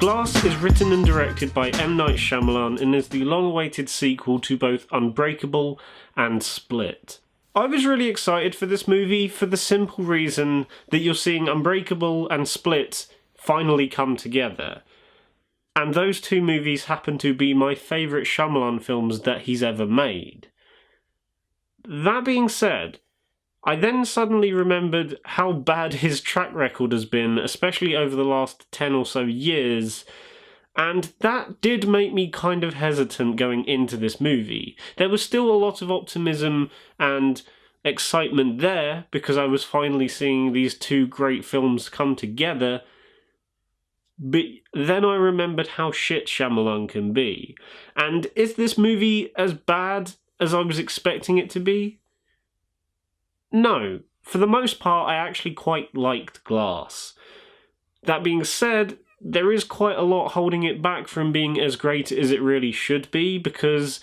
Glass is written and directed by M. Night Shyamalan and is the long-awaited sequel to both Unbreakable and Split. I was really excited for this movie for the simple reason that you're seeing Unbreakable and Split finally come together. And those two movies happen to be my favourite Shyamalan films that he's ever made. That being said, I then suddenly remembered how bad his track record has been, especially over the last 10 or so years, and that did make me kind of hesitant going into this movie. There was still a lot of optimism and excitement there, because I was finally seeing these two great films come together, but then I remembered how shit Shyamalan can be. And is this movie as bad as I was expecting it to be? No. For the most part, I actually quite liked Glass. That being said, there is quite a lot holding it back from being as great as it really should be, because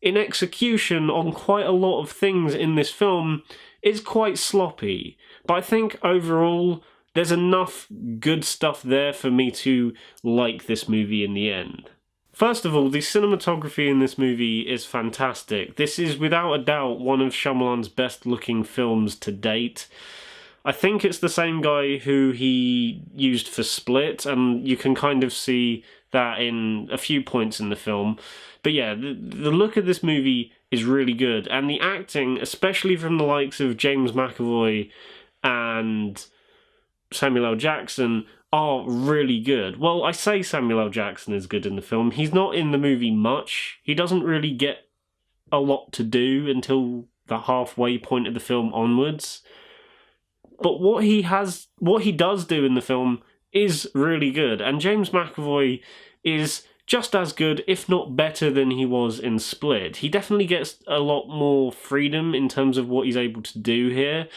in execution on quite a lot of things in this film, it's quite sloppy. But I think overall, there's enough good stuff there for me to like this movie in the end. First of all, the cinematography in this movie is fantastic. This is without a doubt one of Shyamalan's best looking films to date. I think it's the same guy who he used for Split, and you can kind of see that in a few points in the film. But yeah, the look of this movie is really good, and the acting, especially from the likes of James McAvoy and Samuel L. Jackson, are really good. Well, I say Samuel L. Jackson is good in the film. He's not in the movie much. He doesn't really get a lot to do until the halfway point of the film onwards. But what he does do in the film is really good. And James McAvoy is just as good, if not better, than he was in Split. He definitely gets a lot more freedom in terms of what he's able to do here.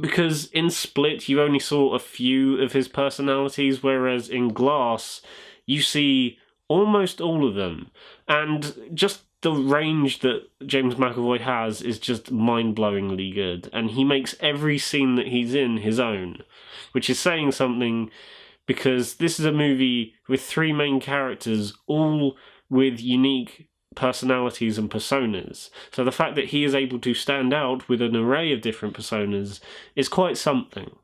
Because in Split, you only saw a few of his personalities, whereas in Glass, you see almost all of them. And just the range that James McAvoy has is just mind-blowingly good. And he makes every scene that he's in his own, which is saying something, because this is a movie with three main characters, all with unique personalities and personas. So the fact that he is able to stand out with an array of different personas is quite something.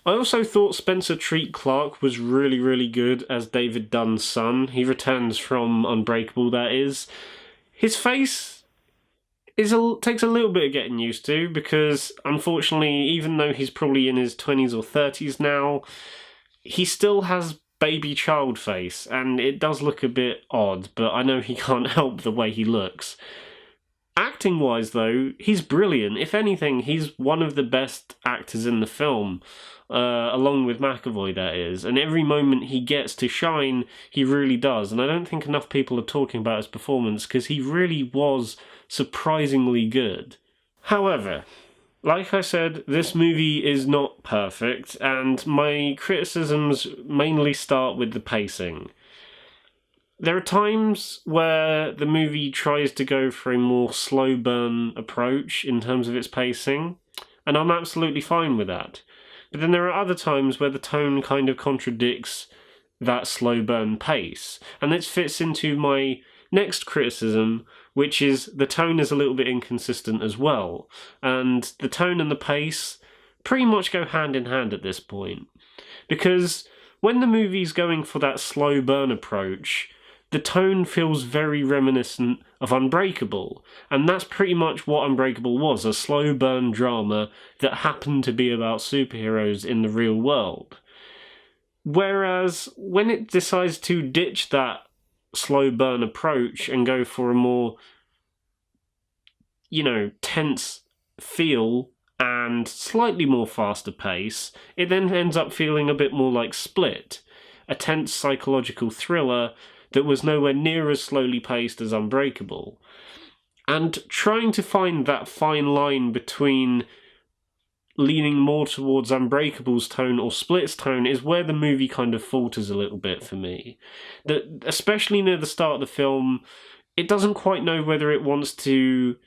I also thought Spencer Treat Clark was really, really good as David Dunn's son. He returns from Unbreakable, that is. His face takes a little bit of getting used to, because unfortunately, even though he's probably in his 20s or 30s now, he still has baby child face, and it does look a bit odd, but I know he can't help the way he looks. Acting-wise, though, he's brilliant. If anything, he's one of the best actors in the film, along with McAvoy, that is. And every moment he gets to shine, he really does. And I don't think enough people are talking about his performance, because he really was surprisingly good. However, like I said, this movie is not perfect, and my criticisms mainly start with the pacing. There are times where the movie tries to go for a more slow burn approach in terms of its pacing, and I'm absolutely fine with that. But then there are other times where the tone kind of contradicts that slow burn pace, and this fits into my next criticism, which is the tone is a little bit inconsistent as well. And the tone and the pace pretty much go hand in hand at this point. Because when the movie's going for that slow burn approach, the tone feels very reminiscent of Unbreakable. And that's pretty much what Unbreakable was, a slow burn drama that happened to be about superheroes in the real world. Whereas when it decides to ditch that slow burn approach and go for a more, tense feel and slightly more faster pace, it then ends up feeling a bit more like Split, a tense psychological thriller that was nowhere near as slowly paced as Unbreakable. And trying to find that fine line between leaning more towards Unbreakable's tone or Split's tone is where the movie kind of falters a little bit for me. That, especially near the start of the film, it doesn't quite know whether it wants to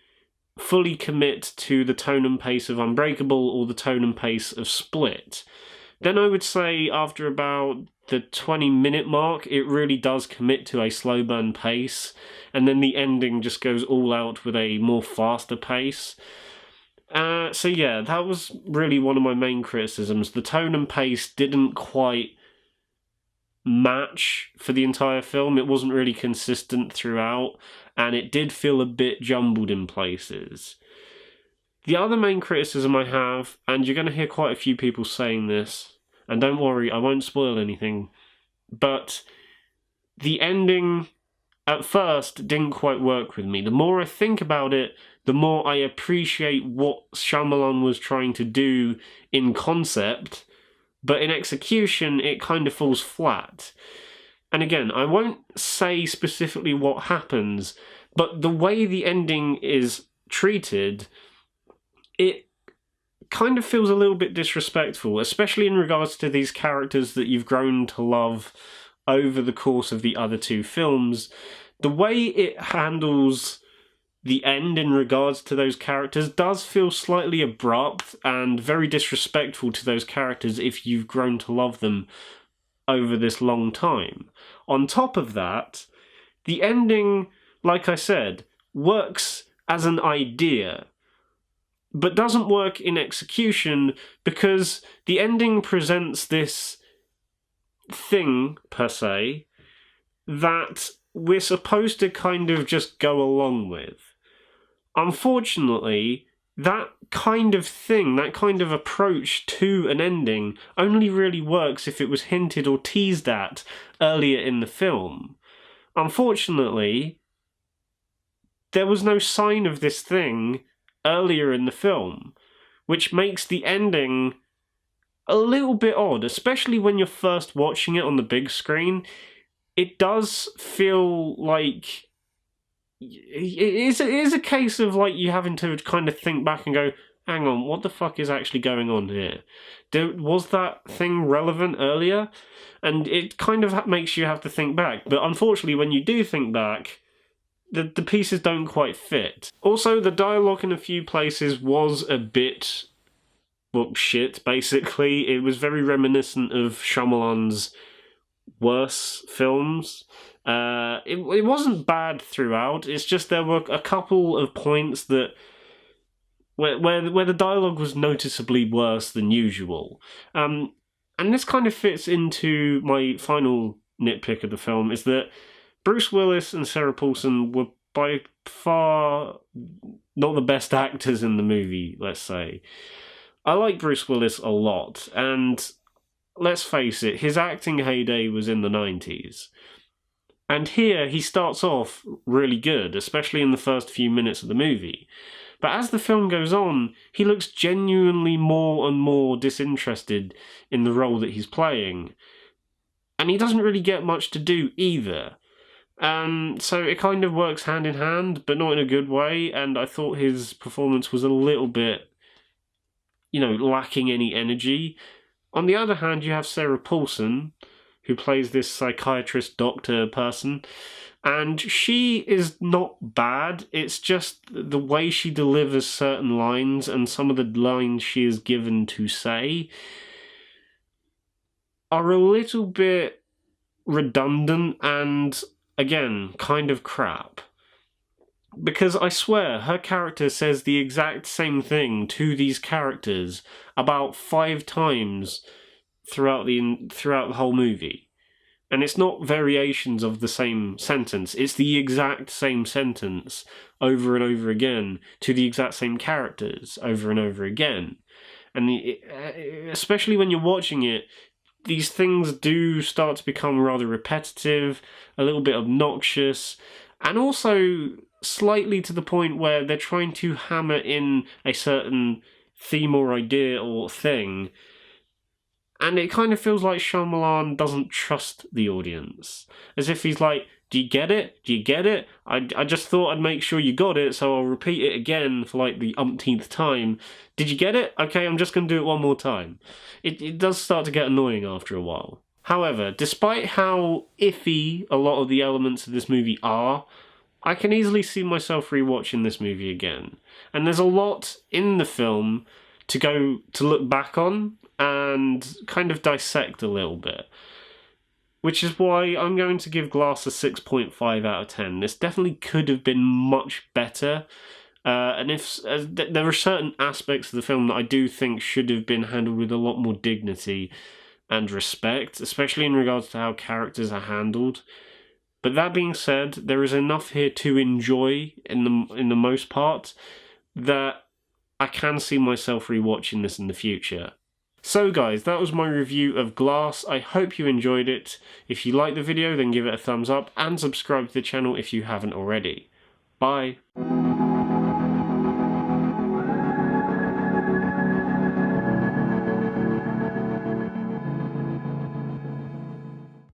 fully commit to the tone and pace of Unbreakable or the tone and pace of Split. Then I would say after about the 20-minute mark, it really does commit to a slow burn pace, and then the ending just goes all out with a more faster pace. So yeah, that was really one of my main criticisms. The tone and pace didn't quite match for the entire film. It wasn't really consistent throughout, and it did feel a bit jumbled in places. The other main criticism I have, and you're going to hear quite a few people saying this, and don't worry, I won't spoil anything, but the ending at first didn't quite work with me. The more I think about it, the more I appreciate what Shyamalan was trying to do in concept, but in execution, it kind of falls flat. And again, I won't say specifically what happens, but the way the ending is treated, it kind of feels a little bit disrespectful, especially in regards to these characters that you've grown to love over the course of the other two films. The way it handles the end in regards to those characters does feel slightly abrupt and very disrespectful to those characters if you've grown to love them over this long time. On top of that, the ending, like I said, works as an idea, but doesn't work in execution because the ending presents this thing, per se, that we're supposed to kind of just go along with. Unfortunately, that kind of thing, that kind of approach to an ending only really works if it was hinted or teased at earlier in the film. Unfortunately, there was no sign of this thing earlier in the film, which makes the ending a little bit odd, especially when you're first watching it on the big screen. It does feel like it is a case of like you having to kind of think back and go, hang on, what the fuck is actually going on here? Was that thing relevant earlier? And it kind of makes you have to think back. But unfortunately, when you do think back, the pieces don't quite fit. Also, the dialogue in a few places was a bit, well, shit, basically. It was very reminiscent of Shyamalan's worse films. It wasn't bad throughout. It's just there were a couple of points that where the dialogue was noticeably worse than usual. And this kind of fits into my final nitpick of the film, is that Bruce Willis and Sarah Paulson were by far not the best actors in the movie, let's say. I like Bruce Willis a lot, and let's face it, his acting heyday was in the 90s. And here, he starts off really good, especially in the first few minutes of the movie. But as the film goes on, he looks genuinely more and more disinterested in the role that he's playing. And he doesn't really get much to do either. So it kind of works hand in hand, but not in a good way, and I thought his performance was a little bit, lacking any energy. On the other hand, you have Sarah Paulson, who plays this psychiatrist doctor person, and she is not bad. It's just the way she delivers certain lines and some of the lines she is given to say are a little bit redundant and, again, kind of crap. Because I swear, her character says the exact same thing to these characters about 5 times throughout the whole movie. And it's not variations of the same sentence, it's the exact same sentence over and over again to the exact same characters over and over again. And especially when you're watching it, these things do start to become rather repetitive, a little bit obnoxious, and also slightly to the point where they're trying to hammer in a certain theme or idea or thing. And it kind of feels like Shyamalan doesn't trust the audience. As if he's like, do you get it? Do you get it? I just thought I'd make sure you got it, so I'll repeat it again for like the umpteenth time. Did you get it? Okay, I'm just going to do it one more time. It does start to get annoying after a while. However, despite how iffy a lot of the elements of this movie are, I can easily see myself rewatching this movie again. And there's a lot in the film to look back on and kind of dissect a little bit. which is why I'm going to give Glass a 6.5 out of 10. This definitely could have been much better. And there are certain aspects of the film that I do think should have been handled with a lot more dignity and respect, especially in regards to how characters are handled. But that being said, there is enough here to enjoy in the most part that I can see myself rewatching this in the future. So guys, that was my review of Glass. I hope you enjoyed it. If you liked the video, then give it a thumbs up and subscribe to the channel if you haven't already. Bye.